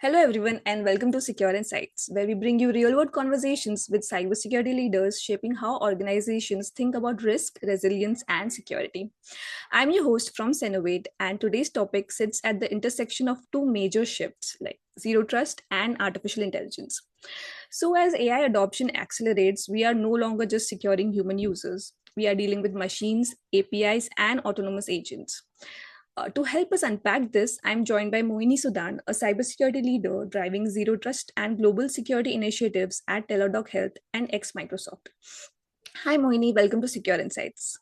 Hello, everyone, and welcome to Secure Insights, where we bring you real world conversations with cybersecurity leaders shaping how organizations think about risk, resilience, and security. I'm your host from Sennovate, and today's topic sits at the intersection of two major shifts like zero trust and artificial intelligence. So, as AI adoption accelerates, we are no longer just securing human users, we are dealing with machines, APIs, and autonomous agents. To help us unpack this, I'm joined by Mohini Soodan, a cybersecurity leader driving zero trust and global security initiatives at Teladoc Health and ex Microsoft. Hi, Mohini. Welcome to Secure Insights.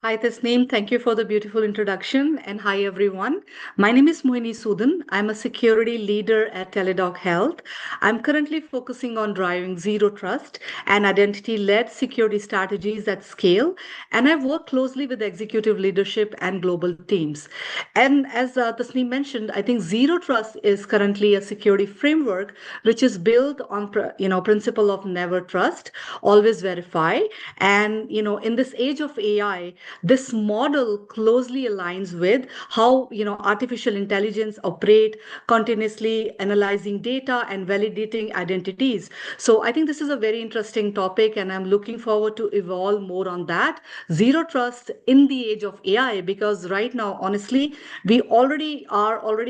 Hi, Tasneem. Thank you for the beautiful introduction. And hi, everyone. My name is Mohini Soodan. I'm a security leader at Teladoc Health. I'm currently focusing on driving zero trust and identity led security strategies at scale. And I've worked closely with executive leadership and global teams. And as Tasneem mentioned, I think zero trust is currently a security framework which is built on principle of never trust, always verify. And in this age of AI, this model closely aligns with how artificial intelligence operate, continuously analyzing data and validating identities. So I think this is a very interesting topic, and I'm looking forward to evolve more on that. Zero trust in the age of AI, because right now, honestly, we already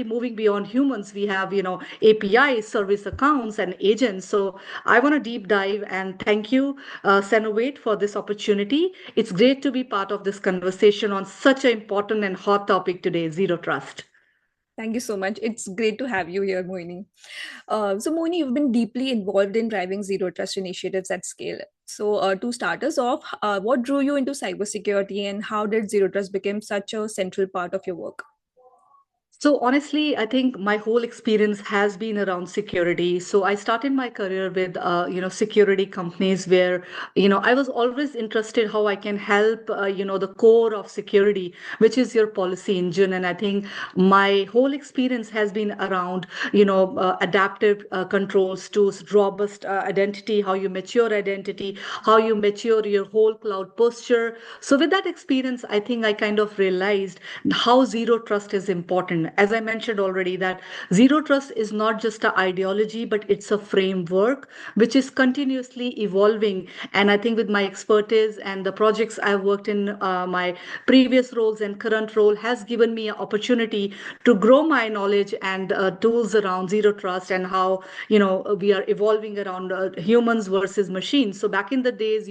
moving beyond humans. We have APIs, service accounts, and agents. So I want to deep dive, and thank you, Sennovate, for this opportunity. It's great to be part of this conversation on such an important and hot topic today, zero trust. Thank you so much. It's great to have you here, Mohini. Mohini, you've been deeply involved in driving zero trust initiatives at scale. So, to start us off, what drew you into cybersecurity and how did zero trust become such a central part of your work? So honestly, I think my whole experience has been around security. So I started my career with security companies where I was always interested how I can help the core of security, which is your policy engine. And I think my whole experience has been around adaptive controls to robust identity, how you mature identity, how you mature your whole cloud posture. So with that experience, I think I kind of realized how zero trust is important. As I mentioned already, that zero trust is not just an ideology, but it's a framework which is continuously evolving. And I think with my expertise and the projects I've worked in, my previous roles and current role has given me an opportunity to grow my knowledge and tools around zero trust and how we are evolving around humans versus machines. So back in the days,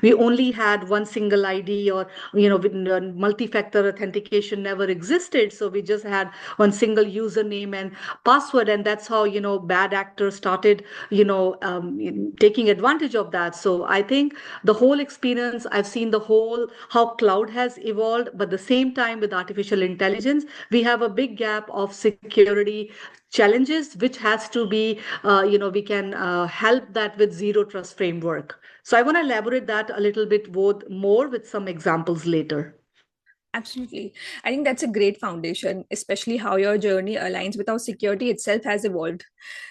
we only had one single ID, or multi-factor authentication never existed. So we just had one single username and password, and that's how bad actors started taking advantage of that. So I think the whole experience, I've seen the whole how cloud has evolved, but at the same time with artificial intelligence, we have a big gap of security challenges which has to be we can help that with zero trust framework. So I want to elaborate that a little bit both more with some examples later. Absolutely. I think that's a great foundation, especially how your journey aligns with how security itself has evolved.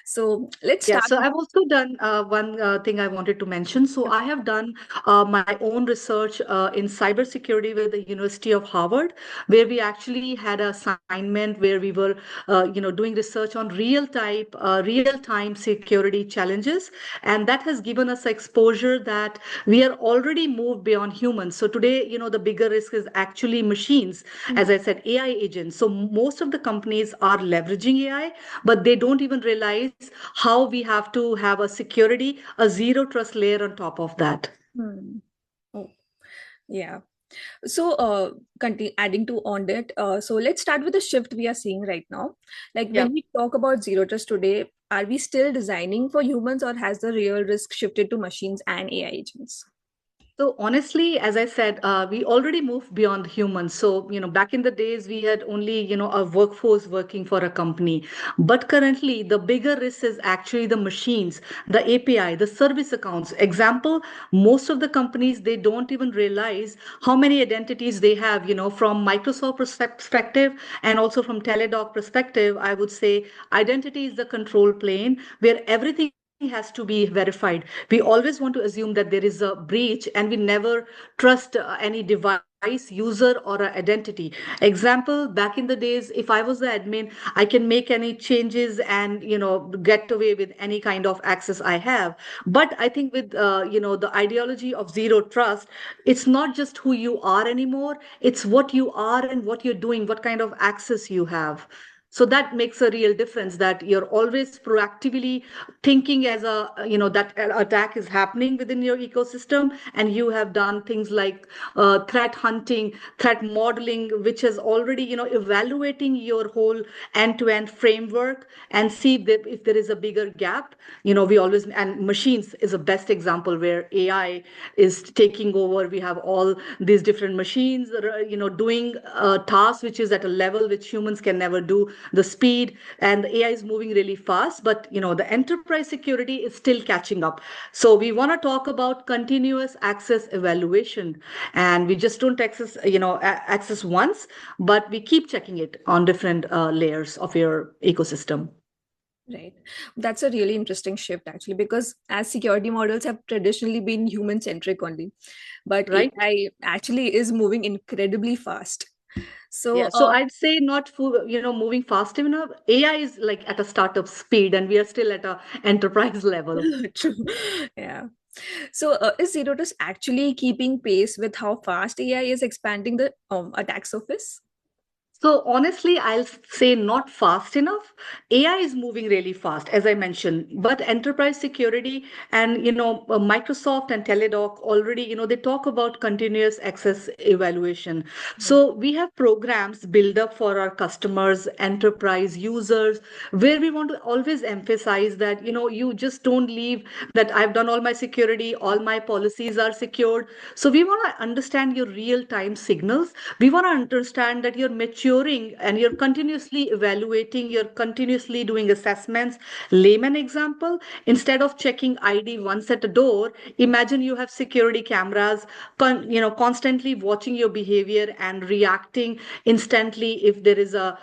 So let's Yeah, start. so I've also done one thing I wanted to mention. So I have done my own research in cybersecurity with the University of Harvard, where we actually had an assignment where we were, doing research on real time security challenges, and that has given us exposure that we are already moved beyond humans. So today, the bigger risk is actually machines, as I said, AI agents. So most of the companies are leveraging AI, but they don't even realize how we have to have a security, a zero trust layer on top of that. Hmm. Oh, yeah. So, adding to on it, so let's start with the shift we are seeing right now. Like Yeah. when we talk about zero trust today, are we still designing for humans or has the real risk shifted to machines and AI agents? So honestly, as I said, we already moved beyond humans. So, back in the days, we had only, a workforce working for a company. But currently, the bigger risk is actually the machines, the API, the service accounts. Example, most of the companies, they don't even realize how many identities they have, from Microsoft perspective and also from Teladoc perspective. I would say identity is the control plane where everything has to be verified. We always want to assume that there is a breach, and we never trust any device device, user, or an identity. Example, back in the days, if I was the admin, I can make any changes and, get away with any kind of access I have. But I think with, the ideology of zero trust, it's not just who you are anymore, it's what you are and what you're doing, what kind of access you have. So that makes a real difference, that you're always proactively thinking as a, that attack is happening within your ecosystem, and you have done things like threat hunting, threat modeling, which is already, evaluating your whole end-to-end framework and see if there is a bigger gap. We always, and machines is a best example where AI is taking over. We have all these different machines, doing tasks which is at a level which humans can never do. The speed and the AI is moving really fast, but the enterprise security is still catching up. So we want to talk about continuous access evaluation, and we just don't access once, but we keep checking it on different layers of your ecosystem. Right. That's a really interesting shift, actually, because as security models have traditionally been human centric only, but Right. AI actually is moving incredibly fast. So, Yeah, so I'd say not for, moving fast enough. AI is like at a startup speed, and we are still at a enterprise level. true. Yeah. So, is Zero Trust actually keeping pace with how fast AI is expanding the attack surface? So honestly, I'll say not fast enough. AI is moving really fast, as I mentioned, but enterprise security and Microsoft and Teladoc already, they talk about continuous access evaluation. So we have programs built up for our customers, enterprise users, where we want to always emphasize that you just don't leave that I've done all my security, all my policies are secured. So we want to understand your real time signals. We want to understand that you're maturing and you're continuously evaluating, you're continuously doing assessments. Layman example, instead of checking ID once at a door, imagine you have security cameras constantly watching your behavior and reacting instantly if there is a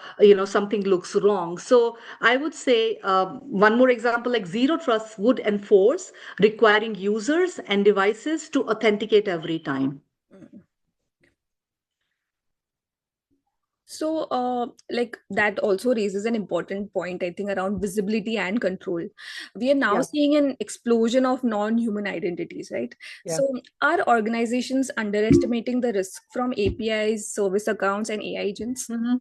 something looks wrong. So I would say one more example, like zero trust would enforce requiring users and devices to authenticate every time. Mm. So, like that also raises an important point, I think, around visibility and control. We are now Yeah. seeing an explosion of non-human identities, right? Yeah. So, are organizations underestimating the risk from APIs, service accounts, and AI agents? Mhm.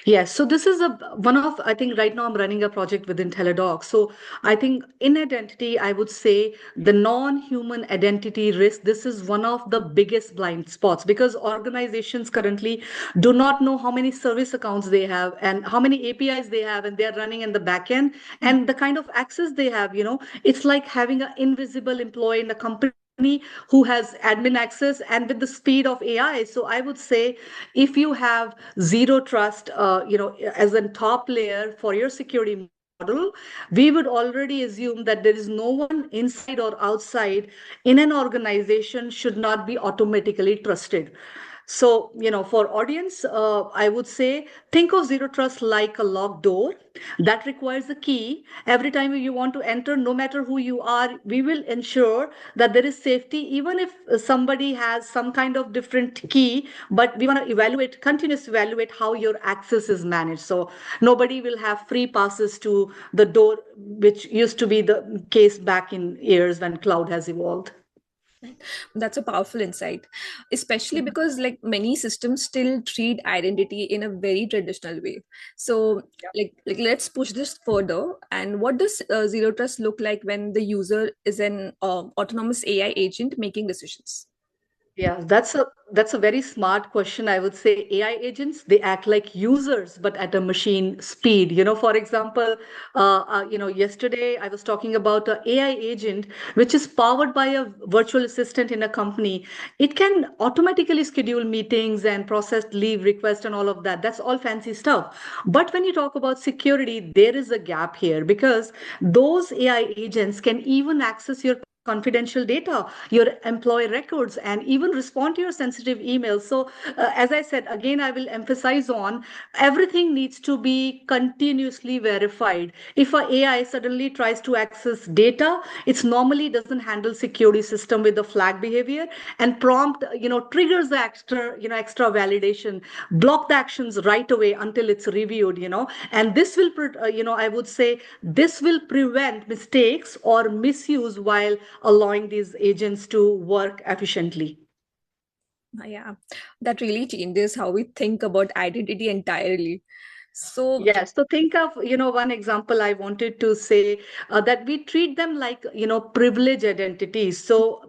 Yes, so this is a one of, I think right now I'm running a project within Teladoc. So I think in identity, I would say the non-human identity risk, this is one of the biggest blind spots, because organizations currently do not know how many service accounts they have and how many APIs they have, and they're running in the back end, and the kind of access they have, it's like having an invisible employee in a company who has admin access and with the speed of AI. So I would say if you have zero trust, as a top layer for your security model, we would already assume that there is no one inside or outside in an organization should not be automatically trusted. So, for audience, I would say think of zero trust like a locked door that requires a key. Every time you want to enter, no matter who you are, we will ensure that there is safety, even if somebody has some kind of different key, but we want to evaluate, continuously evaluate how your access is managed. So nobody will have free passes to the door, which used to be the case back in years when cloud has evolved. That's a powerful insight, especially because like many systems still treat identity in a very traditional way. So, like let's push this further. And what does zero trust look like when the user is an autonomous AI agent making decisions? Yeah, that's a very smart question. I would say AI agents, they act like users, but at a machine speed. For example, yesterday I was talking about a AI agent which is powered by a virtual assistant in a company. It can automatically schedule meetings and process leave requests and all of that. That's all fancy stuff. But when you talk about security, there is a gap here, because those AI agents can even access your confidential data, your employee records, and even respond to your sensitive emails. So, as I said, again, I will emphasize on everything needs to be continuously verified. If a AI suddenly tries to access data, it's normally doesn't handle security system with the flag behavior and prompt, triggers the extra validation, block the actions right away until it's reviewed, and this will, I would say this will prevent mistakes or misuse while allowing these agents to work efficiently. Yeah, that really changes how we think about identity entirely. So, Yes. So think of, one example I wanted to say that we treat them like, privilege identities. So,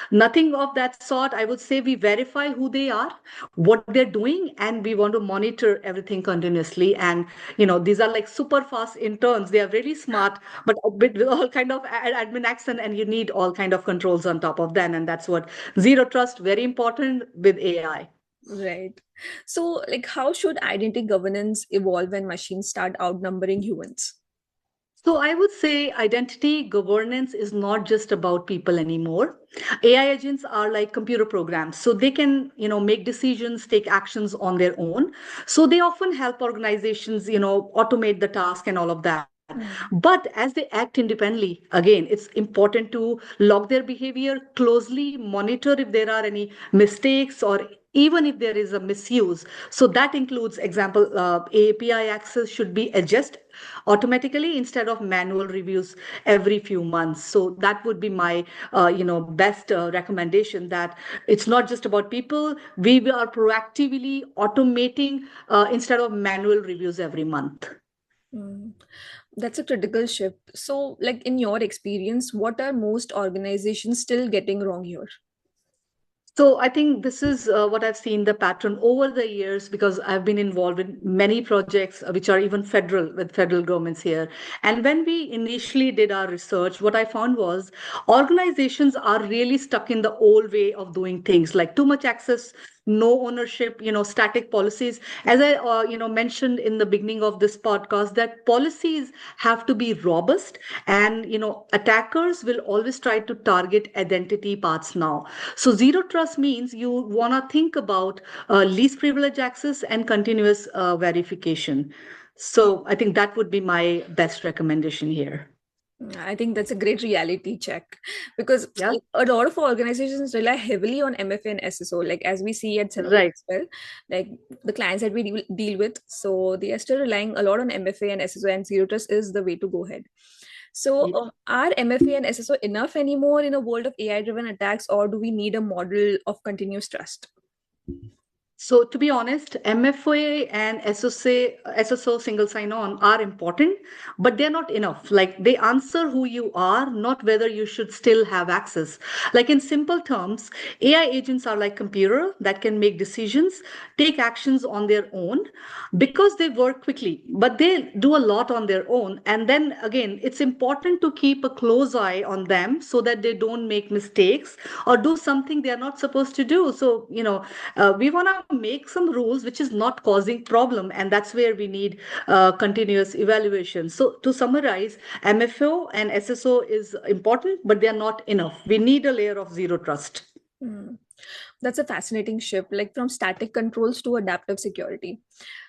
nothing of that sort. I would say we verify who they are, what they're doing, and we want to monitor everything continuously. And, these are like super fast interns. They are really smart, but with all kind of admin accent, and you need all kind of controls on top of them. And that's what zero trust, very important with AI. right. So, like, how should identity governance evolve when machines start outnumbering humans? So I would say identity governance is not just about people anymore. AI agents are like computer programs. So they can, make decisions, take actions on their own. So they often help organizations, automate the task and all of that. Mm. But as they act independently, again, it's important to log their behavior closely, monitor if there are any mistakes or even if there is a misuse. So that includes example, API access should be adjusted automatically instead of manual reviews every few months. So that would be my best recommendation, that it's not just about people. We are proactively automating instead of manual reviews every month. Mm. That's a critical shift. So, like, in your experience, what are most organizations still getting wrong here? So I think this is what I've seen the pattern over the years, because I've been involved in many projects which are even federal, with federal governments here. And when we initially did our research, what I found was organizations are really stuck in the old way of doing things, like too much access, no ownership, static policies. As I mentioned in the beginning of this podcast, that policies have to be robust, and attackers will always try to target identity paths now. So zero trust means you want to think about least privilege access and continuous verification. So I think that would be my best recommendation here. I think that's a great reality check because Yeah. a lot of organizations rely heavily on MFA and SSO, like as we see at Sennovate Right. as well, like the clients that we deal with. So they are still relying a lot on MFA and SSO, and Zero Trust is the way to go ahead. So, are MFA and SSO enough anymore in a world of AI-driven attacks, or do we need a model of continuous trust? So to be honest, MFA and SSO single sign-on are important, but they're not enough. Like they answer who you are, not whether you should still have access. Like in simple terms, AI agents are like computer that can make decisions, take actions on their own because they work quickly, but they do a lot on their own. And then again, it's important to keep a close eye on them so that they don't make mistakes or do something they are not supposed to do. So, we want to make some rules which is not causing problem, and that's where we need continuous evaluation. So to summarize, MFO and SSO is important, but they are not enough. We need a layer of zero trust. Hmm. That's a fascinating shift, like from static controls to adaptive security.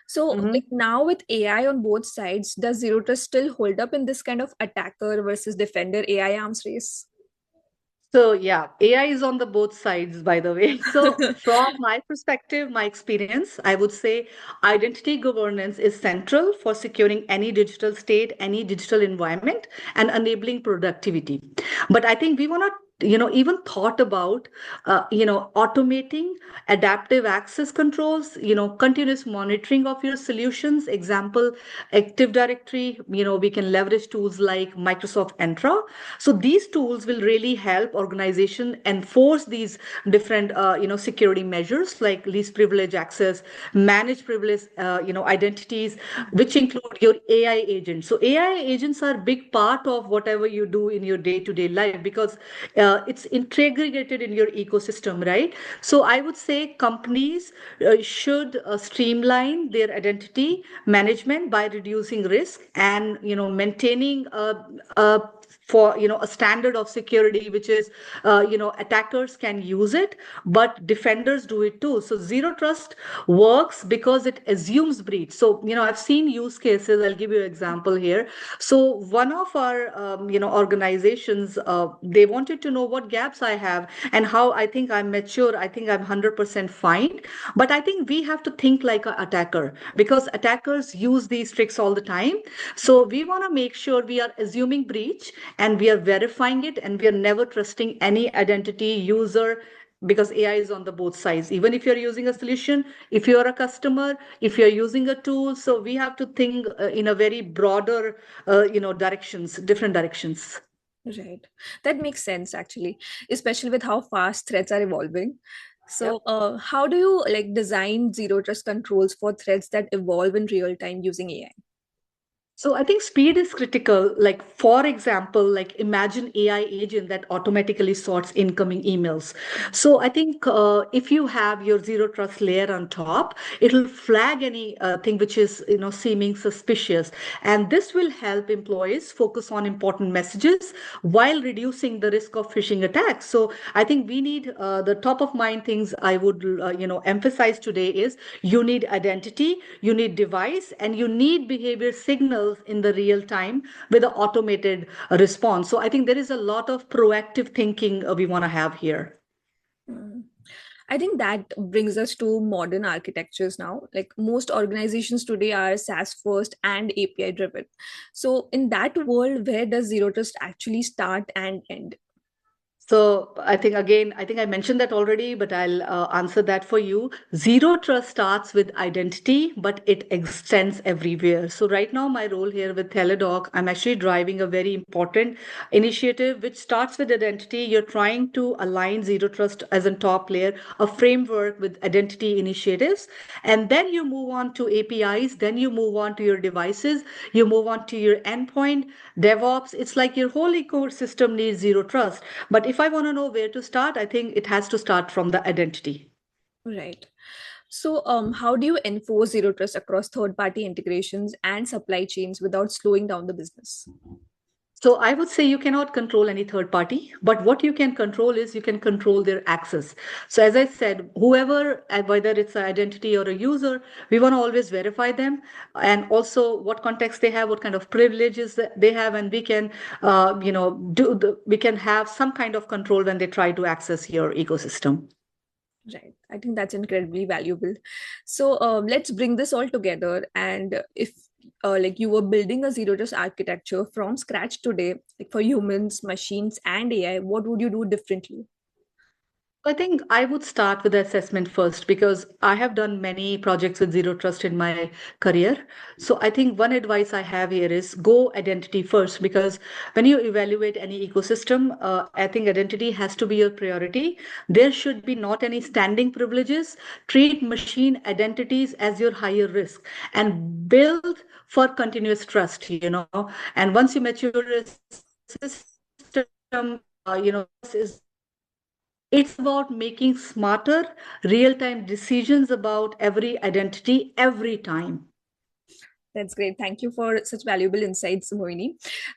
So, like Mhm. now with AI on both sides, does Zero Trust still hold up in this kind of attacker versus defender AI arms race? So yeah, AI is on the both sides, by the way. So from my perspective, my experience, I would say identity governance is central for securing any digital state, any digital environment, and enabling productivity. But I think we want to even thought about automating adaptive access controls, continuous monitoring of your solutions. Example, Active Directory, we can leverage tools like Microsoft Entra. So these tools will really help organization enforce these different security measures like least privilege access, manage privilege identities, which include your AI agents. So AI agents are a big part of whatever you do in your day-to-day life, because it's integrated in your ecosystem, right? So I would say companies should streamline their identity management by reducing risk and maintaining a for a standard of security, which is attackers can use it, but defenders do it too. So zero trust works because it assumes breach. So I've seen use cases. I'll give you an example here. So one of our organizations, they wanted to know what gaps I have and how I think I'm mature. I think I'm 100% fine, but I think we have to think like an attacker because attackers use these tricks all the time. So we want to make sure we are assuming breach and we are verifying it and we are never trusting any identity user because AI is on the both sides. Even if you're using a solution, if you're a customer, if you're using a tool, so we have to think in a very broader, directions, different directions. Right. That makes sense actually, especially with how fast threats are evolving. So, how do you like design zero trust controls for threats that evolve in real time using AI? So I think speed is critical. Like for example, like imagine AI agent that automatically sorts incoming emails. So I think if you have your zero trust layer on top, it'll flag any thing which is seeming suspicious, and this will help employees focus on important messages while reducing the risk of phishing attacks. So I think we need the top of mind things I would emphasize today is you need identity, you need device, and you need behavior signals in the real time with an automated response. So I think there is a lot of proactive thinking we want to have here. Mm. I think that brings us to modern architectures now. Like most organizations today are SaaS first and API driven. So, in that world, where does zero trust actually start and end? So I think I mentioned that already, but I'll answer that for you. Zero trust starts with identity, but it extends everywhere. So right now, my role here with Teladoc, I'm actually driving a very important initiative which starts with identity. You're trying to align zero trust as a top layer, a framework with identity initiatives, and then you move on to APIs. Then you move on to your devices. You move on to your endpoint, DevOps. It's like your whole ecosystem needs zero trust. But if I want to know where to start, I think it has to start from the identity. Right. So, how do you enforce zero trust across third party integrations and supply chains without slowing down the business? So I would say you cannot control any third party, but what you can control is you can control their access. So as I said, whoever, whether it's an identity or a user, we want to always verify them and also what context they have, what kind of privileges that they have, and we can, we can have some kind of control when they try to access your ecosystem. Right. I think that's incredibly valuable. So let's bring this all together. And if like you were building a zero trust architecture from scratch today, like for humans, machines, and AI, what would you do differently? I think I would start with the assessment first because I have done many projects with zero trust in my career. So I think one advice I have here is go identity first because when you evaluate any ecosystem, I think identity has to be your priority. There should be not any standing privileges. Treat machine identities as your higher risk and build for continuous trust, And once you mature a system, is it's about making smarter, real time decisions about every identity every time. That's great. Thank you for such valuable insights, Mohini.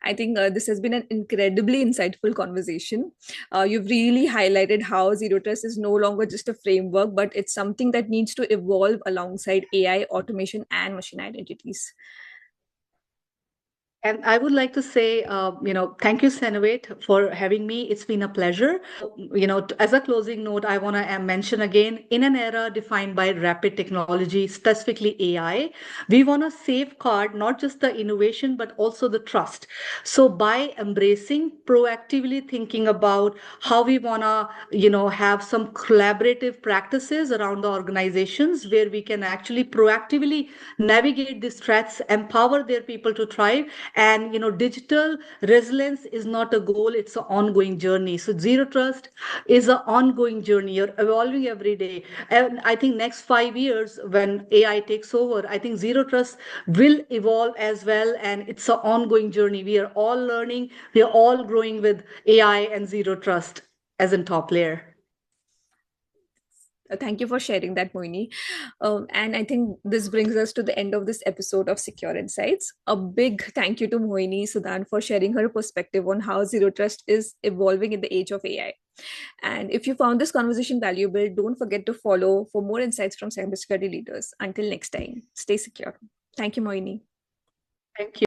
I think this has been an incredibly insightful conversation. You've really highlighted how Zero Trust is no longer just a framework, but it's something that needs to evolve alongside AI, automation, and machine identities. And I would like to say, thank you, Sennovate, for having me. It's been a pleasure. As a closing note, I want to mention again, in an era defined by rapid technology, specifically AI, we want to safeguard not just the innovation, but also the trust. So by embracing, proactively thinking about how we want to, have some collaborative practices around the organizations where we can actually proactively navigate these threats, empower their people to thrive, and digital resilience is not a goal, it's an ongoing journey. So zero trust is an ongoing journey. You're evolving every day, and I think next 5 years when AI takes over, I think zero trust will evolve as well, and it's an ongoing journey. We are all learning, we are all growing with AI and zero trust as in top layer. Thank you for sharing that, Moini. And I think this brings us to the end of this episode of Secure Insights. A big thank you to Mohini Soodan for sharing her perspective on how Zero Trust is evolving in the age of AI. And if you found this conversation valuable, don't forget to follow for more insights from cybersecurity leaders. Until next time, stay secure. Thank you, Moini. Thank you.